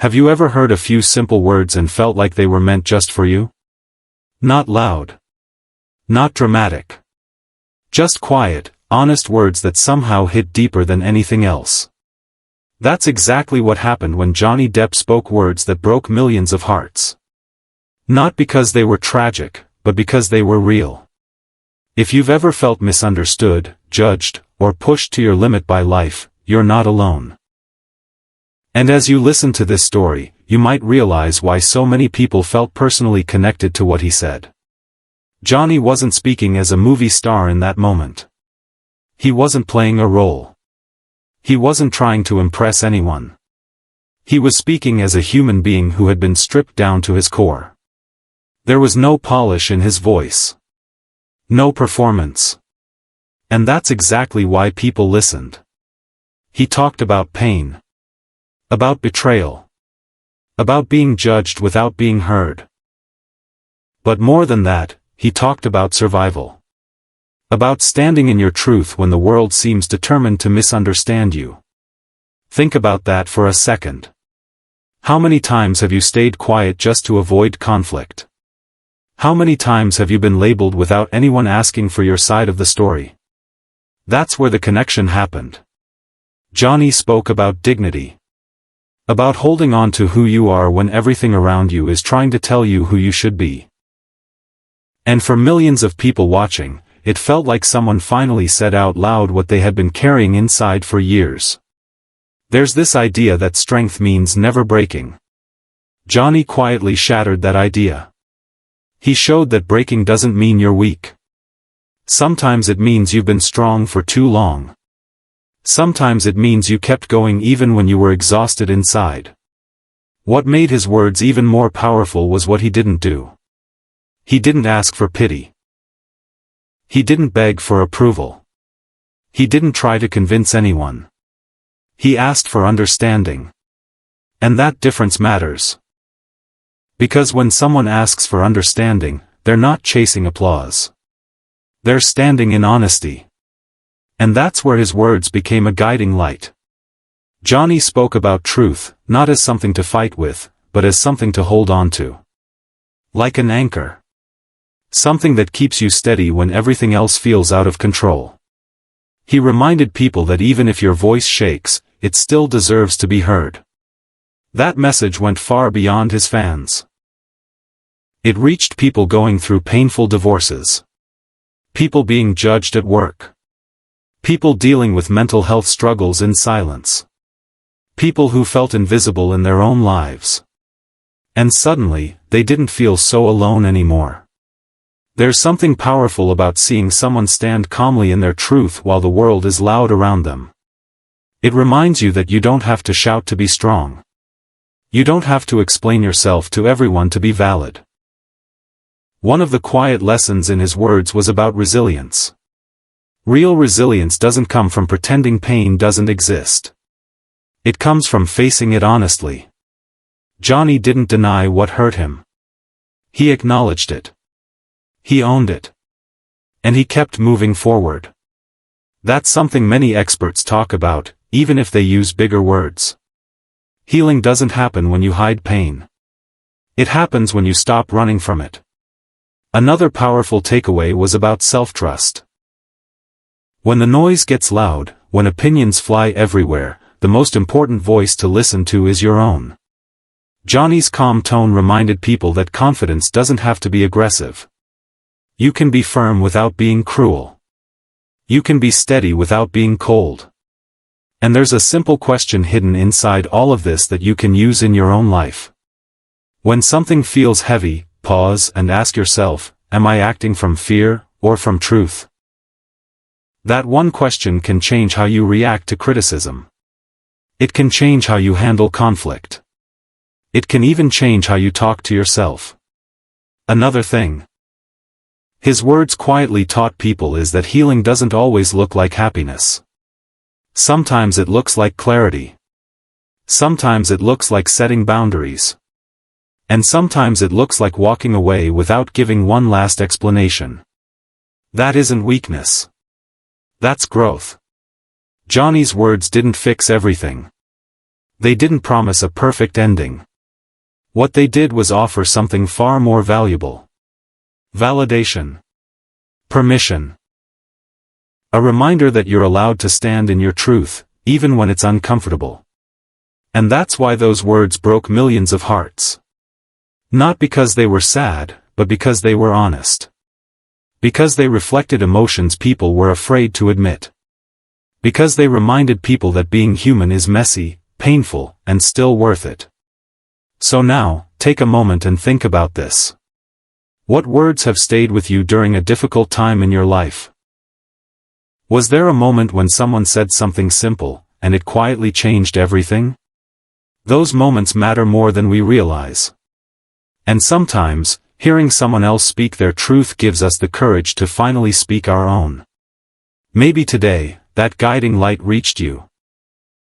Have you ever heard a few simple words and felt like they were meant just for you? Not loud. Not dramatic. Just quiet, honest words that somehow hit deeper than anything else. That's exactly what happened when Johnny Depp spoke words that broke millions of hearts. Not because they were tragic, but because they were real. If you've ever felt misunderstood, judged, or pushed to your limit by life, you're not alone. And as you listen to this story, you might realize why so many people felt personally connected to what he said. Johnny wasn't speaking as a movie star in that moment. He wasn't playing a role. He wasn't trying to impress anyone. He was speaking as a human being who had been stripped down to his core. There was no polish in his voice. No performance. And that's exactly why people listened. He talked about pain. About betrayal. About being judged without being heard. But more than that, he talked about survival. About standing in your truth when the world seems determined to misunderstand you. Think about that for a second. How many times have you stayed quiet just to avoid conflict? How many times have you been labeled without anyone asking for your side of the story? That's where the connection happened. Johnny spoke about dignity. About holding on to who you are when everything around you is trying to tell you who you should be. And for millions of people watching, it felt like someone finally said out loud what they had been carrying inside for years. There's this idea that strength means never breaking. Johnny quietly shattered that idea. He showed that breaking doesn't mean you're weak. Sometimes it means you've been strong for too long. Sometimes it means you kept going even when you were exhausted inside. What made his words even more powerful was what he didn't do. He didn't ask for pity. He didn't beg for approval. He didn't try to convince anyone. He asked for understanding. And that difference matters. Because when someone asks for understanding, they're not chasing applause. They're standing in honesty. And that's where his words became a guiding light. Johnny spoke about truth, not as something to fight with, but as something to hold on to. Like an anchor. Something that keeps you steady when everything else feels out of control. He reminded people that even if your voice shakes, it still deserves to be heard. That message went far beyond his fans. It reached people going through painful divorces. People being judged at work. People dealing with mental health struggles in silence. People who felt invisible in their own lives. And suddenly, they didn't feel so alone anymore. There's something powerful about seeing someone stand calmly in their truth while the world is loud around them. It reminds you that you don't have to shout to be strong. You don't have to explain yourself to everyone to be valid. One of the quiet lessons in his words was about resilience. Real resilience doesn't come from pretending pain doesn't exist. It comes from facing it honestly. Johnny didn't deny what hurt him. He acknowledged it. He owned it. And he kept moving forward. That's something many experts talk about, even if they use bigger words. Healing doesn't happen when you hide pain. It happens when you stop running from it. Another powerful takeaway was about self-trust. When the noise gets loud, when opinions fly everywhere, the most important voice to listen to is your own. Johnny's calm tone reminded people that confidence doesn't have to be aggressive. You can be firm without being cruel. You can be steady without being cold. And there's a simple question hidden inside all of this that you can use in your own life. When something feels heavy, pause and ask yourself, am I acting from fear, or from truth? That one question can change how you react to criticism. It can change how you handle conflict. It can even change how you talk to yourself. Another thing his words quietly taught people is that healing doesn't always look like happiness. Sometimes it looks like clarity. Sometimes it looks like setting boundaries. And sometimes it looks like walking away without giving one last explanation. That isn't weakness. That's growth. Johnny's words didn't fix everything. They didn't promise a perfect ending. What they did was offer something far more valuable. Validation. Permission. A reminder that you're allowed to stand in your truth, even when it's uncomfortable. And that's why those words broke millions of hearts. Not because they were sad, but because they were honest. Because they reflected emotions people were afraid to admit. Because they reminded people that being human is messy, painful, and still worth it. So now, take a moment and think about this. What words have stayed with you during a difficult time in your life? Was there a moment when someone said something simple, and it quietly changed everything? Those moments matter more than we realize. And sometimes, hearing someone else speak their truth gives us the courage to finally speak our own. Maybe today, that guiding light reached you.